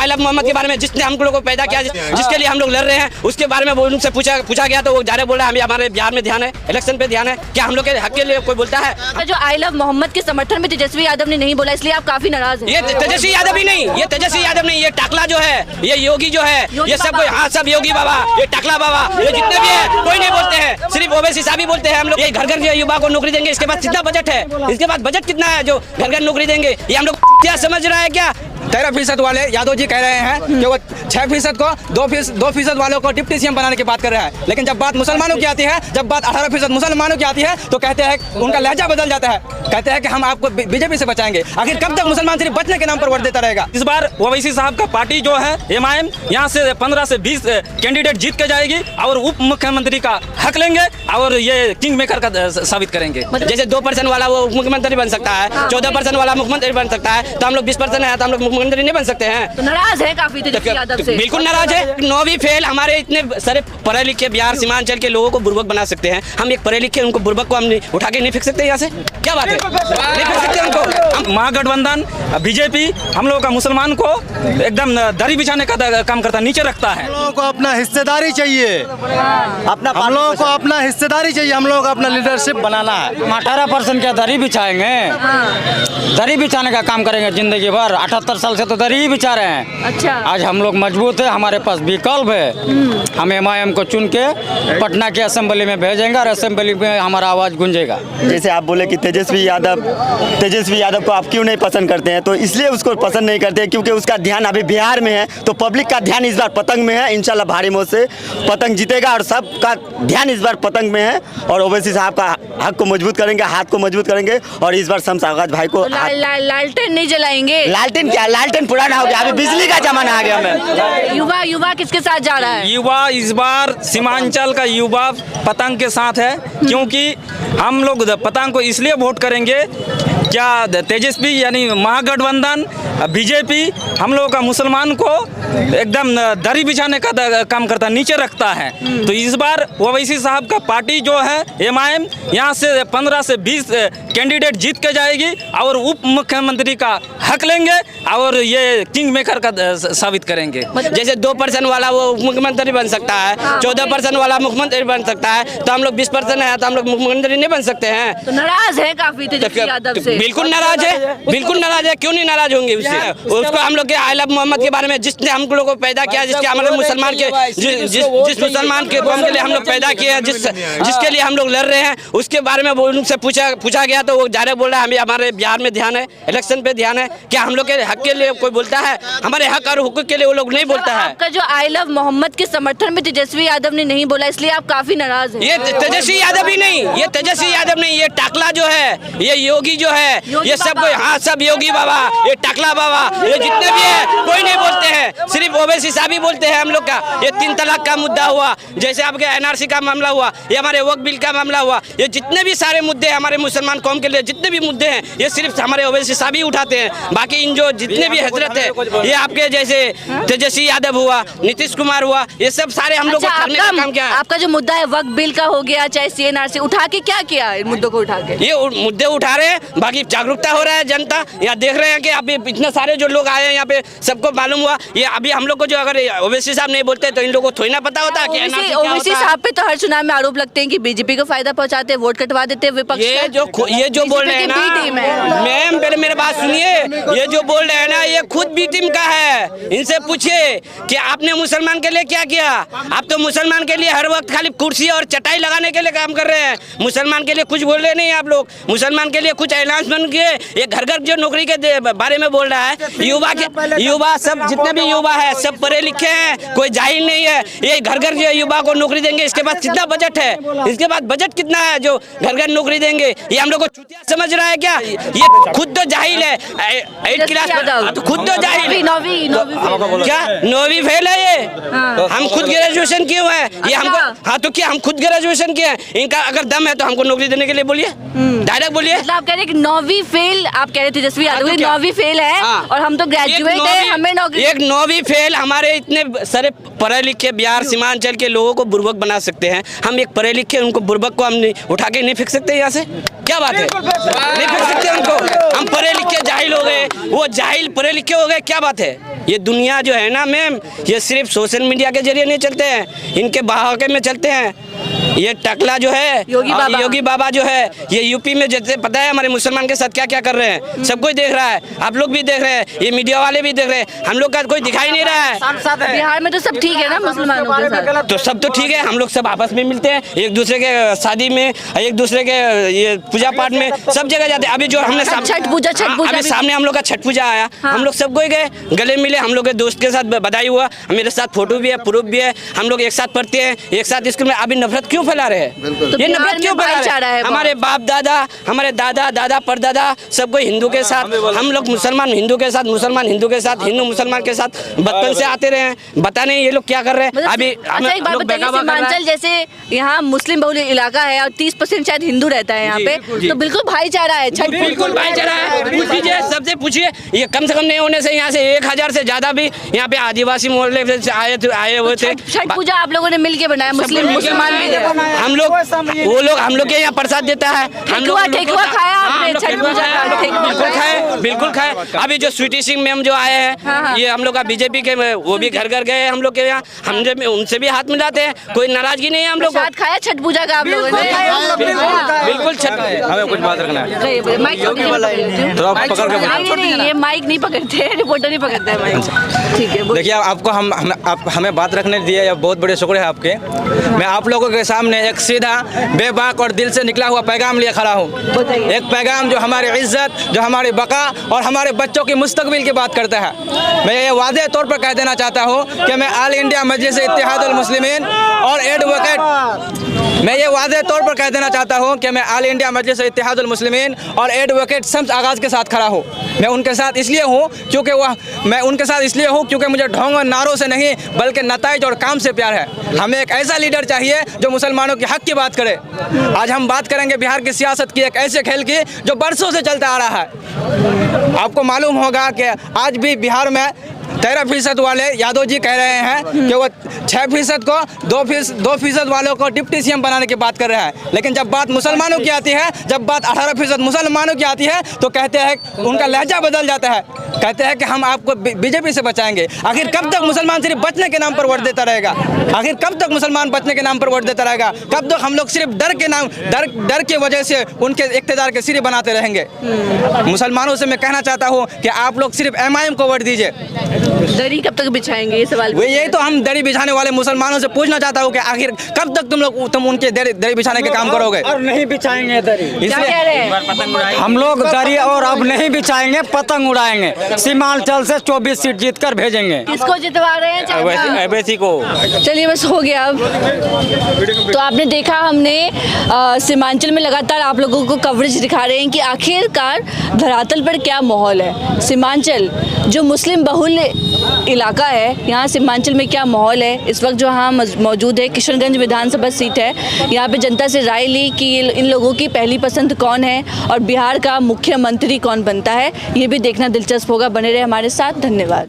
I love Mohammad के बारे में जिसने हम लोग को पैदा किया, जिसके लिए हम लोग लड़ रहे हैं, उसके बारे में उनसे पूछा गया तो वो जा रहे बोल रहे हैं हमें हमारे बिहार में ध्यान है, इलेक्शन पे ध्यान है। क्या हम लोग के हक के लिए कोई बोलता है? आपका जो आई लव मोहम्मद के समर्थन में तेजस्वी यादव ने नहीं बोला, इसलिए आप काफी नाराज हैं। ये तेजस्वी यादव ही नहीं, ये तेजस्वी यादव नहीं, ये टाकला जो है, ये योगी जो है, ये सब कोई, हाँ सब योगी बाबा, ये टाकला बाबा, ये जितने भी है कोई नहीं बोलते हैं, सिर्फ ओवैसी साहब ही बोलते हैं हम लोग। ये घर घर जो युवा को नौकरी देंगे, इसके बाद कितना बजट है, इसके बाद बजट कितना है जो घर घर नौकरी देंगे, ये हम लोग क्या समझ रहा है क्या? 13% वाले यादव जी कह रहे हैं कि वो 6% को 2% वालों को डिप्टी सीएम बनाने की बात कर रहे हैं, लेकिन जब बात मुसलमानों की आती है, जब बात 18% मुसलमानों की आती है तो कहते हैं, उनका लहजा बदल जाता है, कहते हैं कि हम आपको बीजेपी से बचाएंगे। आखिर कब तक मुसलमान सिर्फ बचने के नाम पर वोट देता रहेगा? इस बार ओवैसी साहब का पार्टी जो है एमआईएम, यहाँ से 15 से 20 कैंडिडेट जीत के जाएगी और उप मुख्यमंत्री का हक लेंगे और ये किंग मेकर का साबित करेंगे। जैसे 2% वाला वो मुख्यमंत्री बन सकता है, 14% वाला मुख्यमंत्री बन सकता है, तो हम लोग 20% है तो हम लोग मुख्यमंत्री नहीं बन सकते हैं। तो नाराज है काफी तेजस्वी यादव से? बिल्कुल नाराज है। 9वीं फेल हमारे इतने सारे पढ़े लिखे बिहार सीमांचल के लोगों को बुर्बक बना सकते हैं, हम एक पढ़े लिखे उनको बुर्बक को हम उठा के नहीं फेंक सकते यहाँ से? क्या बात है, नहीं फेंक सकते उनको। महागठबंधन बीजेपी हम लोगों का मुसलमान को एकदम दरी बिछाने का काम करता, नीचे रखता है। हम लोगों को अपना हिस्सेदारी चाहिए, हम लोगों को अपना हिस्सेदारी चाहिए, हम लोग अपना लीडरशिप बनाना है। 18% क्या दरी बिछाएंगे? दरी बिछाने का काम करेंगे जिंदगी भर? 78 साल से तो दरी ही बिछा रहे हैं। अच्छा, आज हम लोग मजबूत है, हमारे पास विकल्प है, हम एमआईएम को चुन के पटना के असेंबली में भेजेंगे और असेंबली में हमारा आवाज गूंजेगा। जैसे आप बोले कि तेजस्वी यादव को आप क्यों नहीं पसंद करते हैं, तो इसलिए उसको पसंद नहीं करते हैं क्योंकि उसका ध्यान अभी बिहार में है, तो पब्लिक का ध्यान इस बार पतंग में है। इंशाल्लाह भारी मौत से पतंग जीतेगा और सबका ध्यान इस बार पतंग में है और ओवैसी साहब का हक को मजबूत करेंगे, हाथ को मजबूत करेंगे और इस बार शम्स आगाज भाई को लालटेन नहीं जलाएंगे? लालटेन क्या, लालटेन पुराना हो गया, अभी बिजली का जमाना आ गया हमें। युवा किसके साथ जा रहा है? युवा इस बार सीमांचल का युवा पतंग के साथ है, क्योंकि हम लोग पतंग को इसलिए वोट करेंगे, क्या तेजस्वी यानी महागठबंधन बीजेपी हम लोगों का मुसलमान को एकदम दरी बिछाने का काम करता, नीचे रखता है। तो इस बार ओवैसी साहब का पार्टी जो है एमआईएम, यहाँ से 15 से 20 कैंडिडेट जीत के जाएगी और उप मुख्यमंत्री का हक लेंगे और ये किंग मेकर का साबित करेंगे। जैसे 2% वाला वो मुख्यमंत्री बन सकता है, 14% वाला मुख्यमंत्री बन सकता है, तो हम लोग 20% है तो हम लोग मुख्यमंत्री नहीं बन सकते हैं। तो नाराज है काफी तेजस्वी यादव से? बिल्कुल नाराज है, बिल्कुल नाराज है, क्यों नहीं नाराज होंगे उससे? उसको हम लोग के आई लव मोहम्मद के बारे में जिसने हम लोग को पैदा किया, जिसके हमारे मुसलमान के जिस मुसलमान के कौम के लिए हम लोग पैदा किए हैं, जिसके लिए हम लोग लड़ रहे हैं, उसके बारे में उनसे पूछा गया तो वो जा रहे बोल रहे हैं हमें हमारे बिहार में ध्यान है, इलेक्शन पे ध्यान है। क्या हम लोग के हक के लिए कोई बोलता है? हमारे हक और हुकूक के लिए वो लोग नहीं बोलता है। आपका जो आई लव मोहम्मद के समर्थन में तेजस्वी यादव ने नहीं बोला, इसलिए आप काफी नाराज हैं। ये तेजस्वी यादव ही नहीं, ये तेजस्वी यादव नहीं, ये टाकला जो है, ये योगी जो है, ये सब कोई, हाँ सब योगी बाबा, ये टाकला बाबा, ये जितने भी है कोई नहीं बोलते हैं, सिर्फ ओवैसी साहब ही बोलते हैं हम लोग का। ये 3 तलाक का मुद्दा हुआ, जैसे आपके एनआरसी का मामला हुआ, ये हमारे वक्फ बिल का मामला हुआ, ये जितने भी सारे मुद्दे हमारे मुसलमान कौम के लिए जितने भी मुद्दे हैं, ये सिर्फ हमारे ओवैसी साहब ही उठाते हैं। बाकी इन जो जितने भी हजरत है, ये आपके जैसे तेजस्वी यादव हुआ, नीतीश कुमार हुआ, ये सब सारे हम लोग करने का काम क्या है? आपका जो मुद्दा है वक्फ बिल का हो गया, चाहे सीएनआरसी, उठा के क्या किया इन मुद्दों को उठा के? ये मुद्दे उठा रहे हैं, बाकी जागरूकता हो रहा है जनता, यहाँ देख रहे हैं कि अभी इतने सारे जो लोग आए हैं यहाँ पे, सबको मालूम हुआ। ये अभी हम लोग को जो अगर ओवैसी साहब नहीं बोलते तो इन लोगों को थोड़ी ना पता होता है। ओवैसी साहब पे तो हर चुनाव में आरोप लगते हैं कि बीजेपी को फायदा पहुंचाते हैं, वोट कटवा देते हैं विपक्ष। ये जो बोल रहे हैं ना मैम, पहले मेरे बात सुनिए, ये जो बोल रहे हैं ना ये खुद बी टीम का है। इनसे पूछिए कि आपने मुसलमान के लिए क्या किया? आप तो मुसलमान के लिए हर वक्त खाली कुर्सी और चटाई लगाने के लिए काम कर रहे हैं, मुसलमान के लिए कुछ बोल रहे नहीं आप लोग। मुसलमान के लिए कुछ अनाउंसमेंट किए, ये घर घर जो नौकरी के बारे में बोल रहा है। युवा सब जितने भी युवा है सब पढ़े लिखे हैं, कोई जाहिल नहीं है। ये घर घर जो युवा को नौकरी देंगे, इसके बाद कितना बजट है, इसके बाद बजट कितना है जो घर घर नौकरी देंगे? ये हम लोग को चूतिया समझ रहा है क्या? ये खुद तो जाहिल है, 8 क्लास खुद तो जाहिल है। 9वीं फेल है ये। हम खुद ग्रेजुएशन किए हुए हैं, ये हमको, हाँ तो क्या हम खुद ग्रेजुएशन किए हैं? इनका अगर दम है तो हमको नौकरी देने के लिए बोलिए, डायरेक्ट बोलिए। मतलब आप कह रहे हैं कि 9वीं फेल आप कह रहे थे तेजस्वी यादव तो की क्या? 9वीं फेल है हाँ। और हम तो ग्रेजुएट है, हमें नौकरी। एक 9वीं फेल हमारे इतने सारे पढ़े लिखे बिहार सीमांचल के लोगों को बुर्बक बना सकते हैं। हम एक पढ़े लिखे उनको बुर्बक को हम उठा के नहीं फेंक सकते यहाँ से, क्या बात है? नहीं फेंक सकते उनको। हम पढ़े लिखे जाहिल हो गए, वो जाहिल पढ़े लिखे हो गए, क्या बात है? ये दुनिया जो है ना मैम, ये सिर्फ सोशल मीडिया के जरिए नहीं चलते हैं, इनके बहाके में चलते हैं। ये टकला जो है योगी बाबा जो है, ये यूपी में जैसे पता है हमारे मुसलमान के साथ क्या क्या कर रहे हैं, सब कोई देख रहा है, आप लोग भी देख रहे हैं, ये मीडिया वाले भी देख रहे हैं, हम लोग का कोई दिखाई नहीं रहा है। बिहार में तो सब ठीक है ना मुसलमानों के साथ? तो सब तो ठीक है, हम लोग सब आपस में मिलते हैं, एक दूसरे के शादी में, एक दूसरे के ये पूजा पाठ में, सब जगह जाते हैं। अभी जो हमने छठ पूजा अभी सामने हम लोग का छठ पूजा आया, हम लोग सब कोई गए, गले मिले, हम लोग के दोस्त के साथ बधाई हुआ, मेरे साथ फोटो भी है, प्रूफ भी है, हम लोग एक साथ पढ़ते हैं, एक साथ स्कूल में। अभी नफरत क्यों फैला रहे हैं? ये नफरत क्यों फैला रहे हैं? हमारे बाप दादा, हमारे दादा दादा परदादा सब कोई हिंदू के साथ, हम लोग मुसलमान हिंदू के साथ, मुसलमान हिंदू के साथ, हिंदू मुसलमान के साथ बचपन से आते रहे हैं। बता नहीं ये लोग क्या कर रहे हैं अभी? अच्छा एक बात बताइए, सीमांचल जैसे यहाँ मुस्लिम बहुल इलाका है और 30% शायद हिंदू रहता है यहाँ पे, तो बिल्कुल भाईचारा है। छठ बिल्कुल भाईचारा है, पूछिए सबसे पूछिए, ये कम से कम नहीं होने से यहाँ से 1000 से ज्यादा भी यहाँ पे आदिवासी मोहल्ले से आए हुए थे। छठ पूजा आप लोगों ने मिलके बनाया, मुसलमान भी है। हम लोग हम लोग के यहाँ प्रसाद देता है, हम लोग ठेकुआ खाया आपने? छठ पूजा बिल्कुल खाए। अभी जो स्वीटी सिंह मैम जो आए हैं, ये हम लोग का बीजेपी के, वो भी घर घर गए हम लोग के यहाँ, हम उनसे भी हाथ मिलाते हैं, कोई नाराजगी नहीं है हम लोग। साथ खाया छठ पूजा का आप लोगों ने? बिल्कुल हमें कुछ बात रखना है, माइक थोड़ा पकड़ के। नहीं, ये माइक नहीं पकड़ते, रिपोर्टर नहीं पकड़ते हैं माइक। ठीक है, देखिए आपको आप हमें बात रखने दिए, ये बहुत बड़े शुक्र है आपके। मैं आप लोगों के सामने एक सीधा बेबाक और दिल से निकला हुआ पैगाम लिए खड़ा हूँ। एक पैगाम जो हमारी इज्जत, जो हमारी बका और हमारे बच्चों की मुस्तकबिल की बात करता है। मैं ये वादे तौर पर कह देना चाहता हूँ कि मैं ऑल इंडिया मजलिस इत्तेहादुल मुस्लिमीन और मैं ये वादे तौर पर कह देना चाहता हूँ कि मैं ऑल इंडिया मजलिस इत्तेहादुल मुस्लिमीन और एडवोकेट शम्स आगाज़ के साथ खड़ा हूँ। मैं उनके साथ इसलिए हूँ क्योंकि मुझे ढोंग और नारों से नहीं बल्कि नताइज और काम से प्यार है। हमें एक ऐसा लीडर चाहिए जो मुसलमानों के हक की बात करे। आज हम बात करेंगे बिहार की सियासत की, एक ऐसे खेल की जो बरसों से चलता आ रहा है। आपको मालूम होगा कि आज भी बिहार में 13% वाले यादव जी कह रहे हैं कि वो 6% को 2% वालों को डिप्टी सीएम बनाने की बात कर रहे हैं। लेकिन जब बात मुसलमानों की आती है, जब बात 18% मुसलमानों की आती है, तो कहते हैं, उनका लहजा बदल जाता है, कहते हैं कि हम आपको बीजेपी से बचाएंगे। आखिर कब तक मुसलमान सिर्फ बचने के नाम पर वोट देता रहेगा? आखिर कब तक मुसलमान बचने के नाम पर वोट देता रहेगा? कब तक हम लोग सिर्फ डर की वजह से उनके इक़्तिदार के सिरे बनाते रहेंगे? मुसलमानों से मैं कहना चाहता हूँ कि आप लोग सिर्फ MIM को वोट दीजिए। दरी कब तक बिछाएंगे, ये सवाल? यही तो हम दरी बिछाने वाले मुसलमानों से पूछना चाहता हूँ कि आखिर कब तक तुम उनके दरी बिछाने के काम करोगे? और नहीं बिछाएंगे दरी, इसलिए हम लोग दरी और अब नहीं बिछाएंगे, पतंग उड़ाएंगे। सीमांचल से 24 सीट जीत कर भेजेंगे। किसको जितवा रहे हैं? अवैसी को। चलिए बस हो गया अब। तो आपने देखा, हमने सीमांचल में लगातार आप लोगों को कवरेज दिखा रहे हैं कि आखिरकार धरातल पर क्या माहौल है। सीमांचल जो मुस्लिम बहुल इलाका है, यहाँ सीमांचल में क्या माहौल है इस वक्त जो यहाँ मौजूद है। किशनगंज विधानसभा सीट है, यहाँ पे जनता से राय ली कि इन लोगों की पहली पसंद कौन है और बिहार का मुख्यमंत्री कौन बनता है। ये भी देखना दिलचस्प होगा। बने रहे हमारे साथ, धन्यवाद।